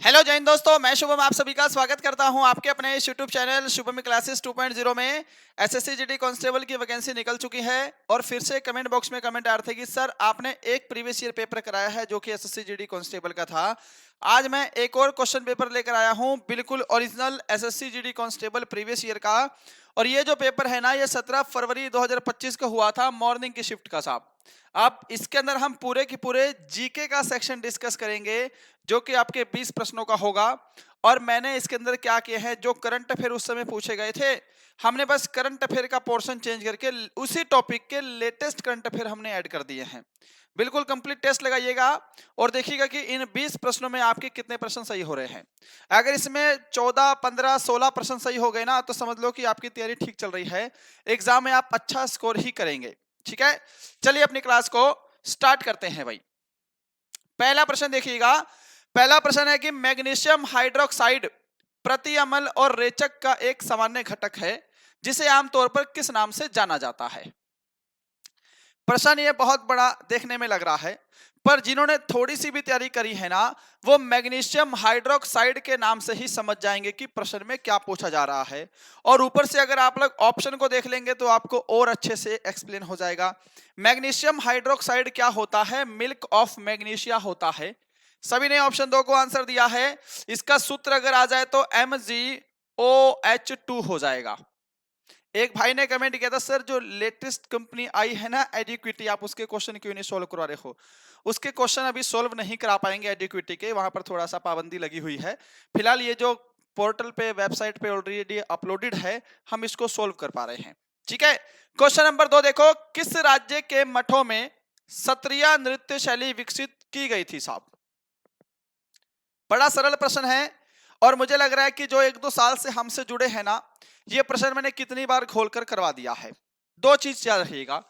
Hello Jain दोस्तों, मैं शुभम आप सभी का स्वागत करता हूं आपके अपने इस यूट्यूब चैनल शुभम क्लासेस 2.0 में। एसएससी जीडी कांस्टेबल की वैकेंसी निकल चुकी है और फिर से कमेंट बॉक्स में कमेंट आ रहे थे कि सर आपने एक प्रीवियस ईयर पेपर कराया है जो कि एसएससी जीडी कांस्टेबल का था। आज मैं एक और क्वेश्चन पेपर लेकर आया हूं, बिल्कुल original SSC GD constable previous year का। और ये जो पेपर है ना, ये 17 फरवरी 2025 को हुआ था, मॉर्निंग की शिफ्ट का साहब। अब इसके अंदर हम पूरे के पूरे जीके का सेक्शन डिस्कस करेंगे जो कि आपके 20 प्रश्नों का होगा। और मैंने इसके अंदर क्या किया है, जो करंट अफेयर उस समय पूछे गए थे, हमने बस करंट अफेयर का पोर्शन चेंज करके उसी टॉपिक के लेटेस्ट करंट अफेयर हमने ऐड कर दिए हैं। बिल्कुल कंप्लीट टेस्ट लगाइएगा और देखिएगा कि इन 20 प्रश्नों में आपके कितने प्रश्न सही हो रहे हैं। अगर इसमें 14, 15, 16 प्रश्न सही हो गए ना, तो समझ लो कि आपकी तैयारी ठीक चल रही है, एग्जाम में आप अच्छा स्कोर ही करेंगे। ठीक है, चलिए अपनी क्लास को स्टार्ट करते हैं भाई। पहला प्रश्न देखिएगा। पहला प्रश्न है कि मैग्नीशियम हाइड्रोक्साइड प्रति अम्ल और रेचक का एक सामान्य घटक है जिसे आमतौर पर किस नाम से जाना जाता है। प्रश्न ये बहुत बड़ा देखने में लग रहा है, पर जिन्होंने थोड़ी सी भी तैयारी करी है ना, वो मैग्नीशियम हाइड्रोक्साइड के नाम से ही समझ जाएंगे कि प्रश्न में क्या पूछा जा रहा है। और ऊपर से अगर आप लोग ऑप्शन को देख लेंगे तो आपको और अच्छे से एक्सप्लेन हो जाएगा। मैग्नीशियम हाइड्रोक्साइड क्या होता है? मिल्क ऑफ मैग्नीशिया होता है। सभी ने ऑप्शन 2 को आंसर दिया है। इसका सूत्र अगर आ जाए तो MgOH2 हो जाएगा। एक भाई ने कमेंट किया था, सर जो लेटेस्ट कंपनी आई है ना एडिक्विटी, आप उसके क्वेश्चन क्यों नहीं सोल्व करवा रहे हो? उसके क्वेश्चन अभी सोल्व नहीं करा पाएंगे एडिक्विटी के, वहां पर थोड़ा सा पाबंदी लगी हुई है। फिलहाल ये जो पोर्टल पे वेबसाइट पे ऑलरेडी अपलोडेड है, हम इसको सोल्व कर पा रहे हैं। ठीक है, क्वेश्चन नंबर 2 देखो। किस राज्य के मठों में सत्रिया नृत्य शैली विकसित की गई थी साहब? बड़ा सरल प्रश्न है और मुझे लग रहा है कि जो 1-2 साल से हमसे जुड़े हैं ना, ये प्रश्न मैंने कितनी बार खोलकर करवा दिया है। दो चीज याद रखिएगा,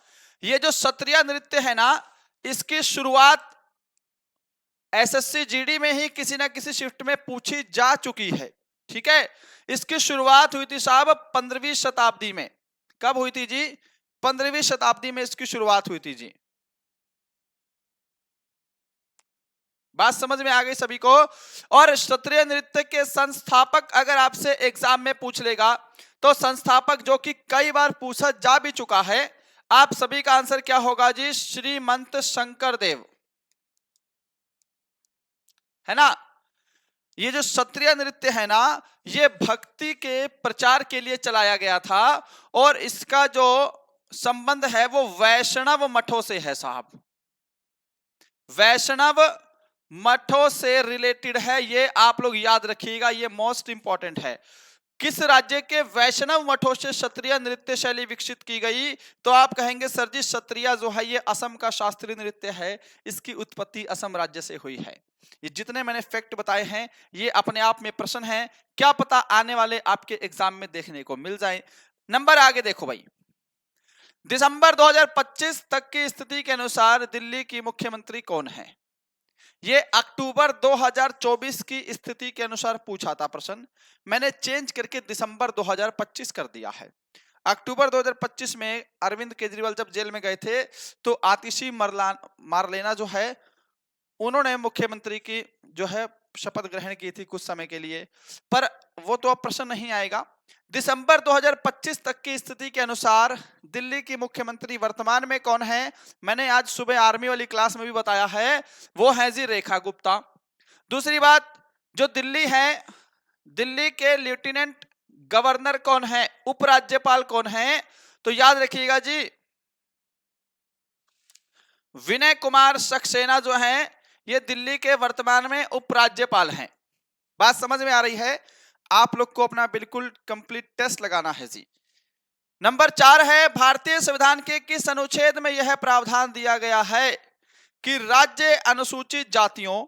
ये जो सत्रिया नृत्य है ना, इसकी शुरुआत एसएससी जीडी में ही किसी ना किसी शिफ्ट में पूछी जा चुकी है। ठीक है, इसकी शुरुआत हुई थी साहब 15वीं शताब्दी में। कब हुई थी जी? 15वीं शताब्दी में इसकी शुरुआत हुई थी जी। बात समझ में आ गई सभी को? और क्षत्रिय नृत्य के संस्थापक अगर आपसे एग्जाम में पूछ लेगा, तो संस्थापक जो कि कई बार पूछा जा भी चुका है, आप सभी का आंसर क्या होगा जी? श्रीमंत शंकर देव, है ना। ये जो क्षत्रिय नृत्य है ना, ये भक्ति के प्रचार के लिए चलाया गया था और इसका जो संबंध है वो वैष्णव मठों से है साहब। वैष्णव मठों से रिलेटेड है, ये आप लोग याद रखिएगा, ये मोस्ट इंपॉर्टेंट है। किस राज्य के वैष्णव मठों से क्षत्रिय नृत्य शैली विकसित की गई? तो आप कहेंगे सर जी क्षत्रिय जो है ये असम का शास्त्रीय नृत्य है, इसकी उत्पत्ति असम राज्य से हुई है। ये जितने मैंने फैक्ट बताए हैं ये अपने आप में प्रश्न है, क्या पता आने वाले आपके एग्जाम में देखने को मिल जाए। नंबर आगे देखो भाई। दिसंबर 2025 तक की स्थिति के अनुसार दिल्ली की मुख्यमंत्री कौन है? ये अक्टूबर 2024 की स्थिति के अनुसार पूछा था प्रश्न, मैंने चेंज करके दिसंबर 2025 कर दिया है। अक्टूबर 2025 में अरविंद केजरीवाल जब जेल में गए थे, तो आतिशी मारलेना जो है, उन्होंने मुख्यमंत्री की जो है शपथ ग्रहण की थी कुछ समय के लिए, पर वो तो अब प्रश्न नहीं आएगा। दिसंबर 2025 तक की स्थिति के अनुसार दिल्ली की मुख्यमंत्री वर्तमान में कौन है? मैंने आज सुबह आर्मी वाली क्लास में भी बताया है, वो है जी रेखा गुप्ता। दूसरी बात, जो दिल्ली है, दिल्ली के लेफ्टिनेंट गवर्नर कौन है? उपराज्यपाल कौन है? तो याद रखिएगा जी, विनय कुमार सक्सेना जो है, ये दिल्ली के वर्तमान में उपराज्यपाल हैं। बात समझ में आ रही है? आप लोग को अपना बिल्कुल कंप्लीट टेस्ट लगाना है जी। नंबर 4 है, भारतीय संविधान के किस अनुच्छेद में यह प्रावधान दिया गया है कि राज्य अनुसूचित जातियों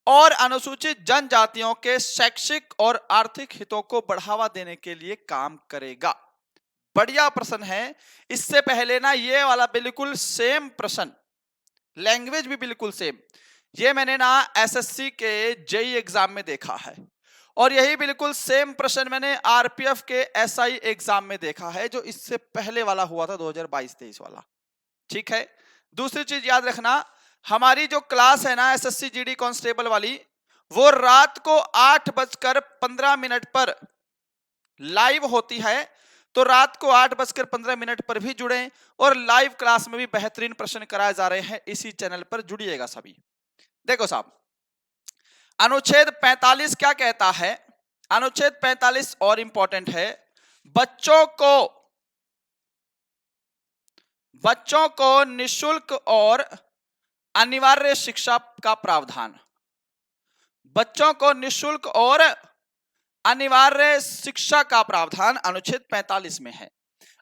और अनुसूचित जनजातियों के शैक्षिक और आर्थिक हितों को बढ़ावा देने के लिए काम करेगा? बढ़िया प्रश्न है। इससे पहले ना ये वाला बिल्कुल सेम प्रश्न, लैंग्वेज भी बिल्कुल सेम, ये मैंने ना एसएससी के जेई एग्जाम में देखा है और यही बिल्कुल सेम प्रश्न मैंने आरपीएफ के एसआई एग्जाम में देखा है, जो इससे पहले वाला हुआ था 2022-23 वाला। ठीक है, दूसरी चीज याद रखना, हमारी जो क्लास है ना एसएससी जीडी कांस्टेबल वाली, वो रात को 8:15 पर लाइव होती है। तो रात को 8:15 पर भी जुड़े और लाइव क्लास में भी बेहतरीन प्रश्न कराए जा रहे हैं, इसी चैनल पर जुड़िएगा सभी। देखो साहब, अनुच्छेद 45 क्या कहता है? अनुच्छेद 45 और इंपॉर्टेंट है, बच्चों को निशुल्क और अनिवार्य शिक्षा का प्रावधान। बच्चों को निशुल्क और अनिवार्य शिक्षा का प्रावधान अनुच्छेद 45 में है।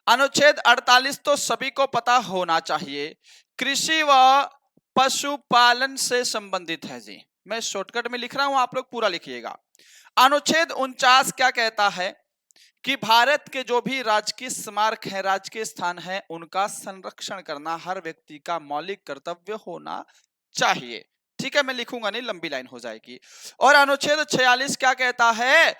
अनुच्छेद 48 तो सभी को पता होना चाहिए, कृषि व पशुपालन से संबंधित है जी। मैं शॉर्टकट में लिख रहा हूं, आप लोग पूरा लिखिएगा। अनुच्छेद 49 क्या कहता है कि भारत के जो भी राजकीय स्मारक है, राजकीय स्थान है, उनका संरक्षण करना हर व्यक्ति का मौलिक कर्तव्य होना चाहिए। ठीक है, मैं लिखूंगा नहीं, लंबी लाइन हो जाएगी। और अनुच्छेद 46 क्या कहता है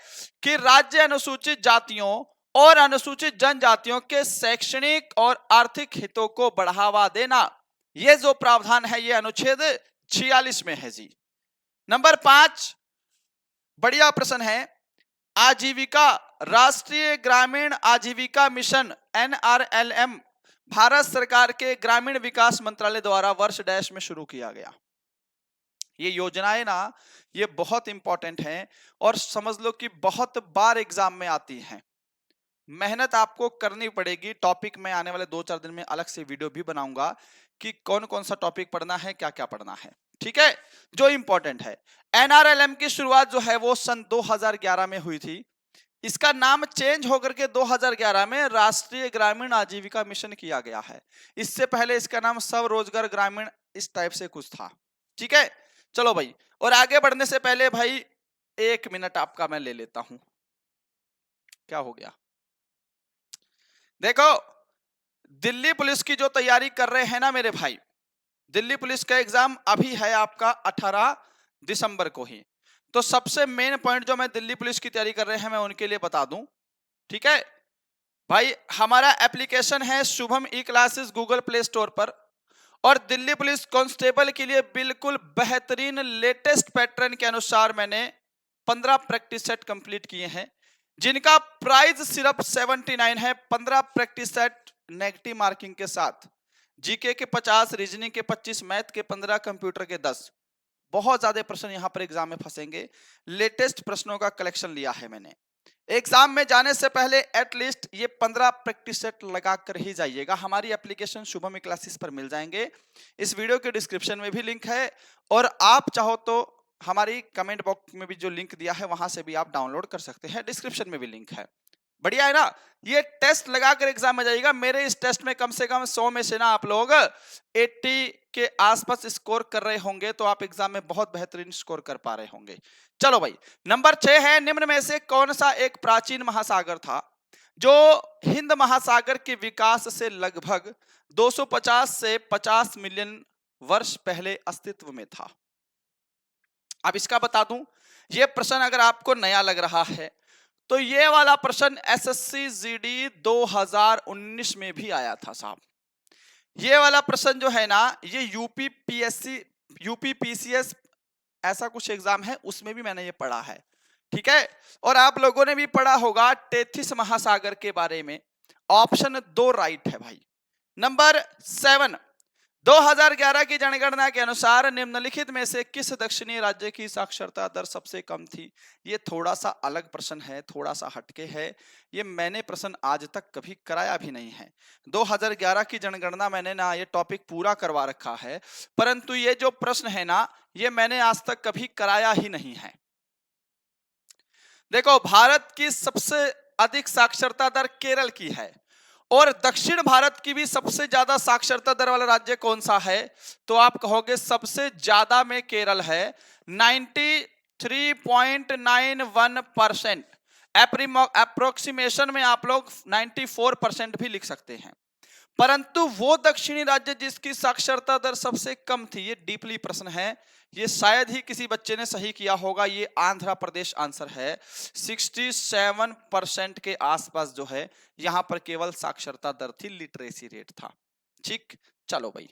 कि राज्य अनुसूचित जातियों और अनुसूचित जनजातियों के शैक्षणिक और आर्थिक हितों को बढ़ावा देना। यह जो प्रावधान है ये अनुच्छेद 46 में है जी। नंबर 5, बढ़िया प्रश्न है, आजीविका राष्ट्रीय ग्रामीण आजीविका मिशन NRLM भारत सरकार के ग्रामीण विकास मंत्रालय द्वारा वर्ष डैश में शुरू किया गया। ये योजनाएं ना, ये बहुत इंपॉर्टेंट हैं और समझ लो कि बहुत बार एग्जाम में आती हैं। मेहनत आपको करनी पड़ेगी। टॉपिक में आने वाले 2-4 दिन में अलग से वीडियो भी बनाऊंगा कि कौन कौन सा टॉपिक पढ़ना है, क्या क्या पढ़ना है। ठीक है, जो इंपॉर्टेंट है, NRLM की शुरुआत जो है वो सन 2011 में हुई थी। इसका नाम चेंज होकर के 2011 में राष्ट्रीय ग्रामीण आजीविका मिशन किया गया है। इससे पहले इसका नाम स्वरोजगार ग्रामीण इस टाइप से कुछ था। ठीक है, चलो भाई, और आगे बढ़ने से पहले भाई 1 मिनट आपका मैं ले लेता हूं। क्या हो गया? देखो, दिल्ली पुलिस की जो तैयारी कर रहे हैं ना मेरे भाई, दिल्ली पुलिस का एग्जाम अभी है आपका 18 दिसंबर को ही। तो सबसे मेन पॉइंट जो मैं दिल्ली पुलिस की तैयारी कर रहे हैं मैं उनके लिए बता दूं। ठीक है भाई, हमारा एप्लीकेशन है शुभम ई क्लासेस गूगल प्ले स्टोर पर, और दिल्ली पुलिस कांस्टेबल के लिए बिल्कुल बेहतरीन लेटेस्ट पैटर्न के अनुसार मैंने 15 प्रैक्टिस सेट कंप्लीट किए हैं, जिनका प्राइस सिर्फ 79 है। 15 प्रैक्टिस सेट नेगेटिव मार्किंग के साथ, जीके के 50, रीजनिंग के 25, मैथ के 15, कंप्यूटर के 10। बहुत ज्यादा प्रश्न यहां पर एग्जाम में फंसेंगे। लेटेस्ट प्रश्नों का कलेक्शन लिया है मैंने। एग्जाम में जाने से पहले एटलीस्ट ये 15 प्रैक्टिस सेट लगा कर ही जाइएगा। हमारी एप्लीकेशन शुभम ई क्लासेस पर मिल जाएंगे, इस वीडियो के डिस्क्रिप्शन में भी लिंक है, और आप चाहो तो हमारी कमेंट बॉक्स में भी जो लिंक दिया है वहां से भी आप डाउनलोड कर सकते हैं, डिस्क्रिप्शन में भी लिंक है। बढ़िया है ना? ये टेस्ट लगाकर एग्जाम में जाइएगा। मेरे इस टेस्ट में कम से कम 100 में से ना आप लोग 80 के आसपास स्कोर कर रहे होंगे, तो आप एग्जाम में बहुत बेहतरीन स्कोर कर पा रहे होंगे। चलो भाई, नंबर 6 है, निम्न में से कौन सा एक प्राचीन महासागर था जो हिंद महासागर के विकास से लगभग 250 से 50 मिलियन वर्ष पहले अस्तित्व में था? अब इसका बता दूं, यह प्रश्न अगर आपको नया लग रहा है तो ये वाला प्रश्न एसएससी जीडी 2019 में भी आया था साहब। ये वाला प्रश्न जो है ना, ये यूपी पीसीएस ऐसा कुछ एग्जाम है, उसमें भी मैंने ये पढ़ा है। ठीक है, और आप लोगों ने भी पढ़ा होगा टेथिस महासागर के बारे में। ऑप्शन 2 राइट है भाई। नंबर 7, 2011 की जनगणना के अनुसार निम्नलिखित में से किस दक्षिणी राज्य की साक्षरता दर सबसे कम थी? ये थोड़ा सा अलग प्रश्न है, थोड़ा सा हटके है। ये मैंने प्रश्न आज तक कभी कराया भी नहीं है। 2011 की जनगणना मैंने ना ये टॉपिक पूरा करवा रखा है, परंतु ये जो प्रश्न है ना, ये मैंने आज तक कभी कराया ही नहीं है। देखो, भारत की सबसे अधिक साक्षरता दर केरल की है, और दक्षिण भारत की भी सबसे ज्यादा साक्षरता दर वाला राज्य कौन सा है? तो आप कहोगे सबसे ज्यादा में केरल है, 93.91%। अप्रोक्सीमेशन में आप लोग 94% भी लिख सकते हैं। परंतु वो दक्षिणी राज्य जिसकी साक्षरता दर सबसे कम थी, ये डीपली प्रश्न है, ये शायद ही किसी बच्चे ने सही किया होगा। ये आंध्र प्रदेश आंसर है। 67% के आसपास जो है यहां पर केवल साक्षरता दर थी, लिटरेसी रेट था। ठीक, चलो भाई,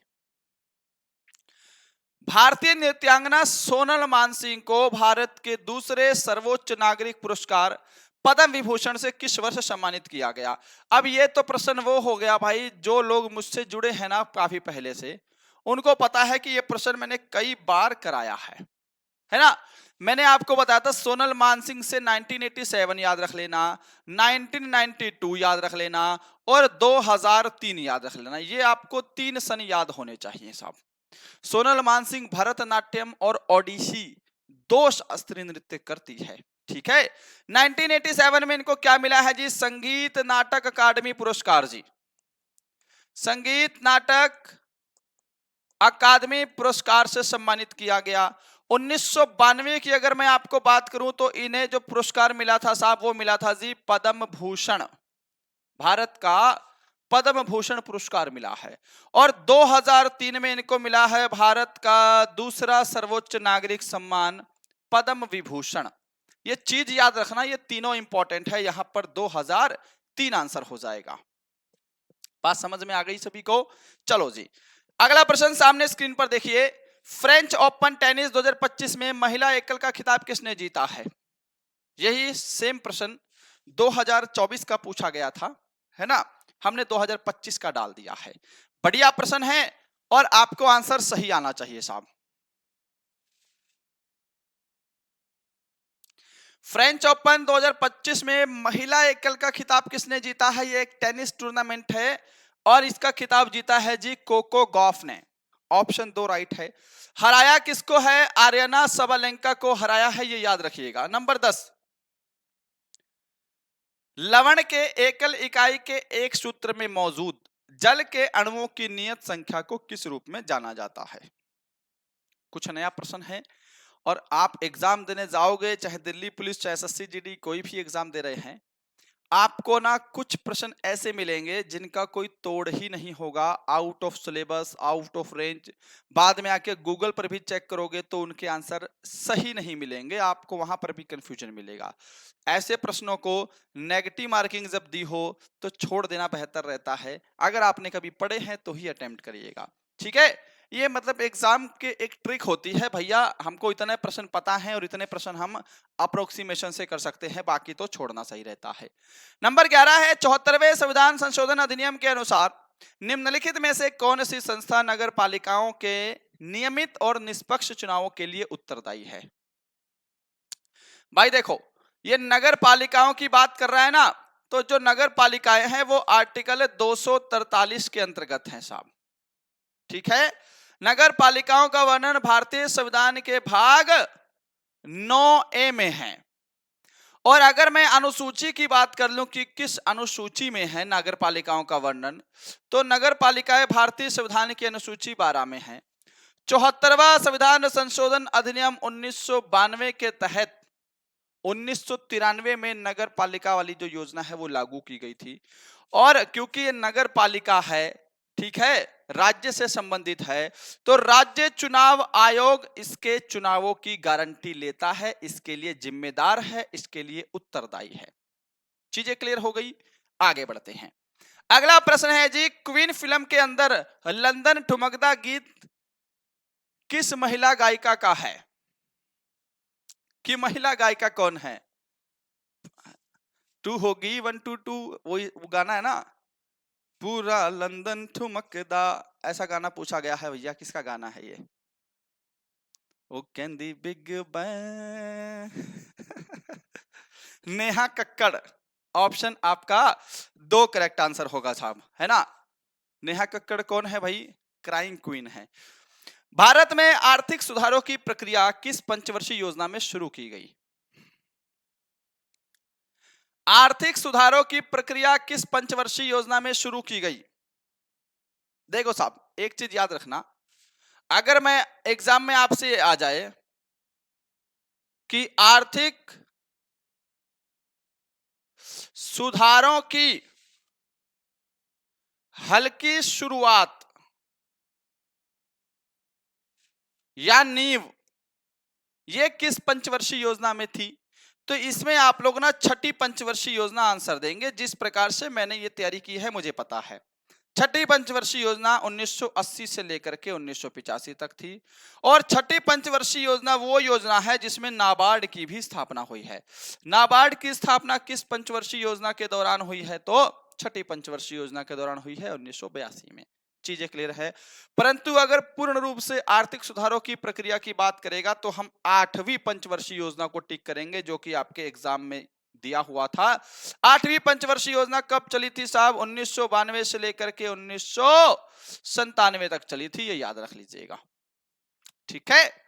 भारतीय नृत्यांगना सोनल मानसिंह को भारत के दूसरे सर्वोच्च नागरिक पुरस्कार पद्म विभूषण से किस वर्ष सम्मानित किया गया? अब ये तो प्रश्न वो हो गया भाई, जो लोग मुझसे जुड़े हैं ना काफी पहले से, उनको पता है कि ये प्रश्न मैंने कई बार कराया है ना। मैंने आपको बताया था सोनल मानसिंह से 1987 याद रख लेना, 1992 याद रख लेना और 2003 याद रख लेना। ये आपको 3 सन याद होने चाहिए साहब। सोनल मानसिंह भरतनाट्यम और ओडिसी 2 शास्त्रीय नृत्य करती है, ठीक है। 1987 में इनको क्या मिला है जी? संगीत नाटक अकादमी पुरस्कार जी, संगीत नाटक अकादमी पुरस्कार से सम्मानित किया गया। 1992 की अगर मैं आपको बात करूं तो इन्हें जो पुरस्कार मिला था साहब, वो मिला था जी पद्म भूषण, भारत का पद्म भूषण पुरस्कार मिला है। और 2003 में इनको मिला है भारत का दूसरा सर्वोच्च नागरिक सम्मान पद्म विभूषण। ये चीज याद रखना, ये तीनों इंपॉर्टेंट है, यहां पर 2003 आंसर हो जाएगा। बात समझ में आ गई सभी को? चलो जी, अगला प्रश्न सामने स्क्रीन पर देखिए। फ्रेंच ओपन टेनिस 2025 में महिला एकल का खिताब किसने जीता है? यही सेम प्रश्न 2024 का पूछा गया था, है ना। हमने 2025 का डाल दिया है। बढ़िया प्रश्न है और आपको आंसर सही आना चाहिए साहब। फ्रेंच ओपन 2025 में महिला एकल का खिताब किसने जीता है? ये एक टेनिस टूर्नामेंट है और इसका खिताब जीता है जी कोको गॉफ ने। ऑप्शन 2 राइट है। हराया किसको है? आर्यना सबलेंका को हराया है, ये याद रखिएगा। नंबर 10, लवण के एकल इकाई के एक सूत्र में मौजूद जल के अणुओं की नियत संख्या को किस रूप में जाना जाता है? कुछ नया प्रश्न है और आप एग्जाम देने जाओगे, चाहे दिल्ली पुलिस, चाहे एसएससी जीडी, कोई भी एग्जाम दे रहे हैं, आपको ना कुछ प्रश्न ऐसे मिलेंगे जिनका कोई तोड़ ही नहीं होगा, out of syllabus, out of range. बाद में आके गूगल पर भी चेक करोगे तो उनके आंसर सही नहीं मिलेंगे, आपको वहां पर भी कंफ्यूजन मिलेगा। ऐसे प्रश्नों को नेगेटिव मार्किंग जब दी हो तो छोड़ देना बेहतर रहता है। अगर आपने कभी पढ़े हैं तो ही अटेम्प्ट करिएगा, ठीक है। ये मतलब एग्जाम के एक ट्रिक होती है भैया, हमको इतने प्रश्न पता है और इतने प्रश्न हम अप्रोक्सीमेशन से कर सकते हैं, बाकी तो छोड़ना सही रहता है। नंबर 11 है, 74वें संविधान संशोधन अधिनियम के अनुसार निम्नलिखित में से कौन सी संस्था नगर पालिकाओं के नियमित और निष्पक्ष चुनावों के लिए उत्तरदायी है? भाई देखो, ये नगर पालिकाओं की बात कर रहा है ना, तो जो नगर पालिकाएं हैं वो आर्टिकल 243 के अंतर्गत हैं साहब, ठीक है। नगर पालिकाओं का वर्णन भारतीय संविधान के भाग 9A में है। और अगर मैं अनुसूची की बात कर लूं कि किस अनुसूची में है नगर पालिकाओं का वर्णन, तो नगर पालिकाएं भारतीय संविधान की अनुसूची 12 में है। 74वां संविधान संशोधन अधिनियम 1992 के तहत 1993 में नगर पालिका वाली जो योजना है वो लागू की गई थी। और क्योंकि ये नगर पालिका है, ठीक है, राज्य से संबंधित है, तो राज्य चुनाव आयोग इसके चुनावों की गारंटी लेता है, इसके लिए जिम्मेदार है, इसके लिए उत्तरदायी है। चीजें क्लियर हो गई? आगे बढ़ते हैं। अगला प्रश्न है जी, क्वीन फिल्म के अंदर लंदन ठुमकदा गीत किस महिला गायिका का है? कि महिला गायिका कौन है? टू होगी 1 2 2, वो गाना है ना, पूरा लंदन ठुमकदा, ऐसा गाना पूछा गया है भैया, किसका गाना है ये? Oh candy big bang Neha Kakkar. Option आपका 2 करेक्ट आंसर होगा साहब, है ना। नेहा कक्कड़ कौन है भाई? क्राइम क्वीन है। भारत में आर्थिक सुधारों की प्रक्रिया किस पंचवर्षीय योजना में शुरू की गई? आर्थिक सुधारों की प्रक्रिया किस पंचवर्षीय योजना में शुरू की गई? देखो साहब, एक चीज याद रखना, अगर मैं एग्जाम में आपसे आ जाए कि आर्थिक सुधारों की हल्की शुरुआत या नींव ये किस पंचवर्षीय योजना में थी, तो इसमें आप लोग ना छठी पंचवर्षीय योजना आंसर देंगे। जिस प्रकार से मैंने ये तैयारी की है मुझे पता है। छठी पंचवर्षीय योजना 1980 से लेकर के 1985 तक थी। और छठी पंचवर्षीय योजना वो योजना है जिसमें नाबार्ड की भी स्थापना हुई है। नाबार्ड की स्थापना किस पंचवर्षीय योजना के दौरान हुई है? तो छठी पंचवर्षीय योजना के दौरान हुई है 1982 में। चीजें क्लियर है। परंतु अगर पूर्ण रूप से आर्थिक सुधारों की प्रक्रिया की बात करेगा तो हम 8वीं पंचवर्षीय योजना को टिक करेंगे, जो कि आपके एग्जाम में दिया हुआ था। 8वीं पंचवर्षीय योजना कब चली थी साहब? 1992 से लेकर के 1997 तक चली थी, ये याद रख लीजिएगा। ठीक है,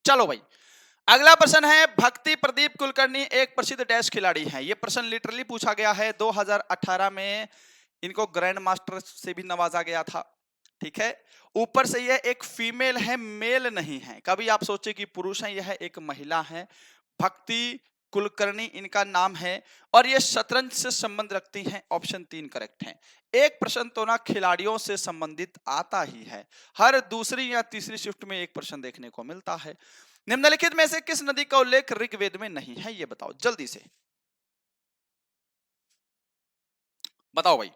चलो भाई अगला प्रश्न है, भक्ति प्रदीप कुलकर्णी एक प्रसिद्ध डैश खिलाड़ी हैं। ये प्रश्न लिटरली पूछा गया है 2018 में, इनको ग्रैंड मास्टर से भी नवाजा गया था। ठीक है, ऊपर से यह एक फीमेल है, मेल नहीं है। कभी आप सोचे कि पुरुष है, यह एक महिला है। भक्ति कुलकर्णी इनका नाम है और ये शतरंज से संबंध रखती हैं। ऑप्शन 3 करेक्ट है। एक प्रश्न तो ना खिलाड़ियों से संबंधित आता ही है, हर दूसरी या तीसरी शिफ्ट में एक प्रश्न देखने को मिलता है। निम्नलिखित में से किस नदी का उल्लेख ऋग्वेद में नहीं है? ये बताओ जल्दी से, बताओ भाई।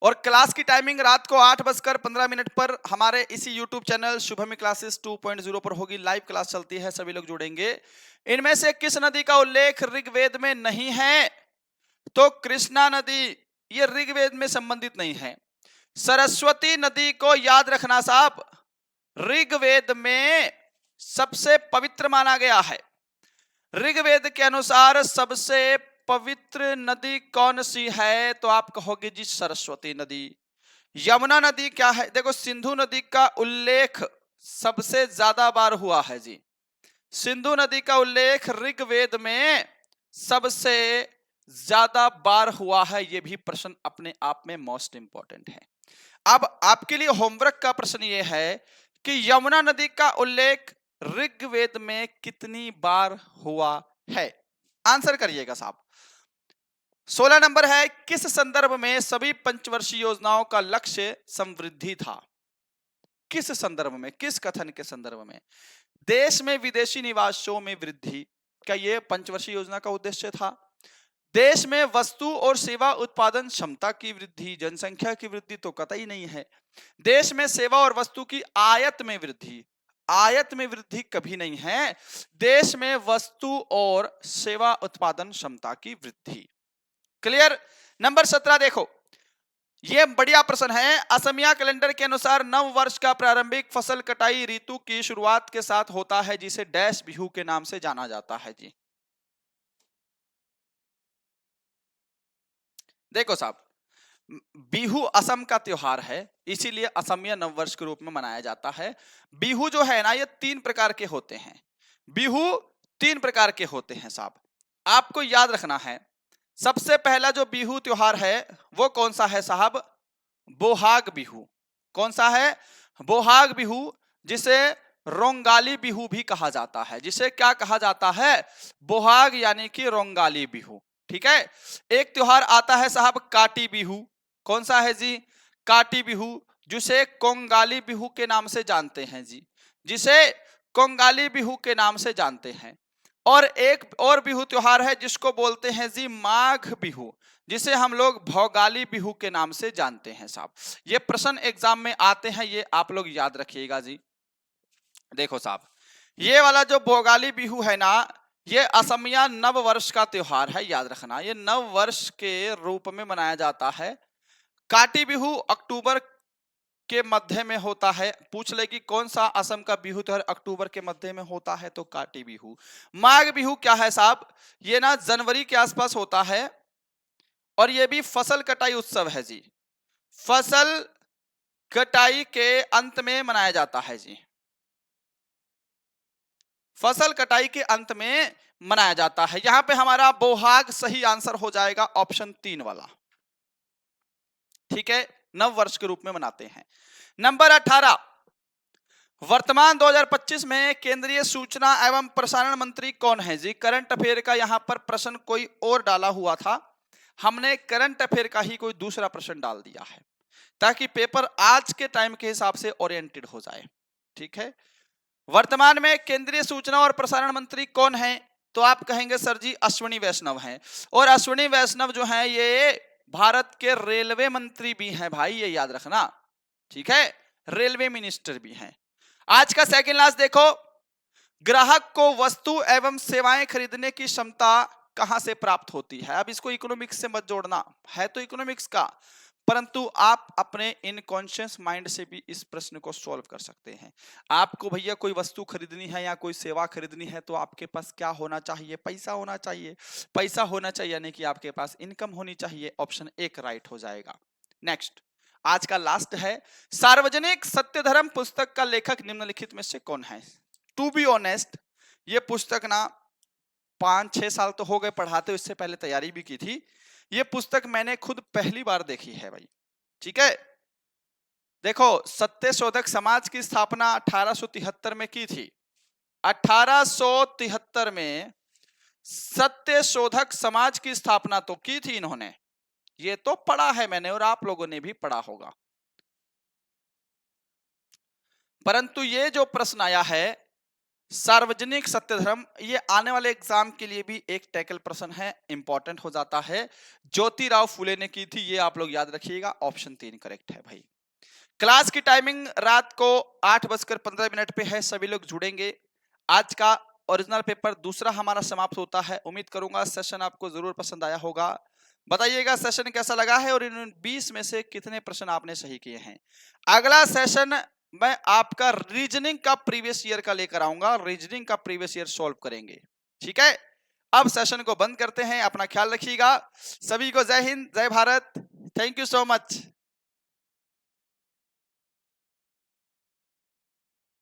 और क्लास की टाइमिंग रात को 8:15 पर हमारे इसी यूट्यूब चैनल शुभम क्लासेस 2.0 पर होगी। लाइव क्लास चलती है, सभी लोग जुड़ेंगे। इनमें से किस नदी का उल्लेख ऋग्वेद में नहीं है? तो कृष्णा नदी, ये ऋग्वेद में संबंधित नहीं है। सरस्वती नदी को याद रखना साहब, ऋग्वेद में सबसे पवित्र माना गया है। ऋग्वेद के अनुसार सबसे पवित्र नदी कौन सी है? तो आप कहोगे जी सरस्वती नदी। यमुना नदी क्या है? देखो सिंधु नदी का उल्लेख सबसे ज्यादा बार हुआ है जी। सिंधु नदी का उल्लेख ऋग्वेद में सबसे ज्यादा बार हुआ है। यह भी प्रश्न अपने आप में मोस्ट इंपॉर्टेंट है। अब आपके लिए होमवर्क का प्रश्न यह है कि यमुना नदी का उल्लेख ऋग्वेद में कितनी बार हुआ है? आंसर करिएगा साहब। 16 नंबर है, किस संदर्भ में सभी पंचवर्षीय योजनाओं का लक्ष्य समृद्धि था? किस संदर्भ में, किस कथन के संदर्भ में? देश में विदेशी निवासियों में वृद्धि, क्या यह पंचवर्षीय योजना का उद्देश्य था? देश में वस्तु और सेवा उत्पादन क्षमता की वृद्धि, जनसंख्या की वृद्धि तो कतई नहीं है। देश में सेवा और वस्तु की आयत में वृद्धि, आयत में वृद्धि कभी नहीं है। देश में वस्तु और सेवा उत्पादन क्षमता की वृद्धि। क्लियर? नंबर 17 देखो, यह बढ़िया प्रश्न है। असमिया कैलेंडर के अनुसार नव वर्ष का प्रारंभिक फसल कटाई ऋतु की शुरुआत के साथ होता है, जिसे डैश बिहू के नाम से जाना जाता है जी। देखो साहब, बिहू असम का त्योहार है, इसीलिए असमिया नववर्ष के रूप में मनाया जाता है। बिहू जो है ना, ये 3 प्रकार के होते हैं। बिहू 3 प्रकार के होते हैं साहब, आपको याद रखना है। सबसे पहला जो बिहू त्योहार है वो कौन सा है साहब? बोहाग बिहू। कौन सा है? बोहाग बिहू, जिसे रोंगाली बिहू भी कहा जाता है। जिसे क्या कहा जाता है? बोहाग यानी कि रोंगाली बिहू। ठीक है। एक त्योहार आता है साहब काटी बिहू। कौन सा है जी? काटी बिहू, जिसे कोंगाली बिहू के नाम से जानते हैं जी, जिसे कोंगाली बिहू के नाम से जानते हैं। और एक और बिहू त्योहार है जिसको बोलते हैं जी माघ बिहू, जिसे हम लोग भोगाली बिहू के नाम से जानते हैं साहब। ये प्रश्न एग्जाम में आते हैं, ये आप लोग याद रखिएगा जी। देखो साहब, ये वाला जो भोगाली बिहू है ना, ये असमिया नव वर्ष का त्योहार है, याद रखना। ये नव वर्ष के रूप में मनाया जाता है। काटी बिहू अक्टूबर के मध्य में होता है। पूछ ले कि कौन सा असम का बिहू त्योहार अक्टूबर के मध्य में होता है, तो काटी बिहू। माघ बिहू क्या है साहब? ये ना जनवरी के आसपास होता है और ये भी फसल कटाई उत्सव है जी। फसल कटाई के अंत में मनाया जाता है जी। फसल कटाई के अंत में मनाया जाता है। यहां पे हमारा बोहाग सही आंसर हो जाएगा, ऑप्शन 3 वाला। ठीक है, नव वर्ष के रूप में मनाते हैं। नंबर 18, वर्तमान 2025 में केंद्रीय सूचना एवं प्रसारण मंत्री कौन है जी? करंट अफेयर का यहां पर प्रश्न कोई और डाला हुआ था, हमने करंट अफेयर का ही कोई दूसरा प्रश्न डाल दिया है, ताकि पेपर आज के टाइम के हिसाब से ओरिएंटेड हो जाए। ठीक है, वर्तमान में केंद्रीय सूचना और प्रसारण मंत्री कौन है? तो आप कहेंगे सर जी अश्विनी वैष्णव हैं, और अश्विनी वैष्णव जो हैं ये भारत के रेलवे मंत्री भी हैं भाई, ये याद रखना, ठीक है, रेलवे मिनिस्टर भी हैं। आज का सेकंड लास्ट देखो, ग्राहक को वस्तु एवं सेवाएं खरीदने की क्षमता कहां से प्राप्त होती है। अब इसको इकोनॉमिक्स से मत जोड़ना, है तो इकोनॉमिक्स का, परंतु आप अपने इनकॉन्शियस माइंड से भी इस प्रश्न को सॉल्व कर सकते हैं। आपको भैया कोई वस्तु खरीदनी है या कोई सेवा खरीदनी है तो आपके पास क्या होना चाहिए, पैसा होना चाहिए, पैसा होना चाहिए यानी कि आपके पास इनकम होनी चाहिए। ऑप्शन एक राइट हो जाएगा। नेक्स्ट, आज का लास्ट है, सार्वजनिक सत्यधर्म पुस्तक का लेखक निम्नलिखित में से कौन है। टू बी ऑनेस्ट, ये पुस्तक ना 5-6 साल तो हो गए पढ़ाते हुए, इससे पहले तैयारी भी की थी। ये पुस्तक मैंने खुद पहली बार देखी है भाई, ठीक है। देखो, सत्य शोधक समाज की स्थापना 1873 में की थी। 1873 में सत्य शोधक समाज की स्थापना तो की थी इन्होंने, ये तो पढ़ा है मैंने और आप लोगों ने भी पढ़ा होगा। परंतु ये जो प्रश्न आया है सार्वजनिक सत्यधर्म, ये आने वाले एग्जाम के लिए भी एक टैकल प्रश्न है, इंपॉर्टेंट हो जाता है। ज्योतिराव फुले ने की थी, ये आप लोग याद रखिएगा। ऑप्शन 3 करेक्ट है भाई। क्लास की टाइमिंग रात को 8:15 पे है, सभी लोग जुड़ेंगे। आज का ओरिजिनल पेपर दूसरा हमारा समाप्त होता है। उम्मीद करूंगा सेशन आपको जरूर पसंद आया होगा। बताइएगा सेशन कैसा लगा है और इन 20 में से कितने प्रश्न आपने सही किए हैं। अगला सेशन मैं आपका रीजनिंग का प्रीवियस ईयर का लेकर आऊंगा, रीजनिंग का प्रीवियस ईयर सॉल्व करेंगे, ठीक है। अब सेशन को बंद करते हैं, अपना ख्याल रखिएगा। सभी को जय हिंद, जय Bharat, thank you so much.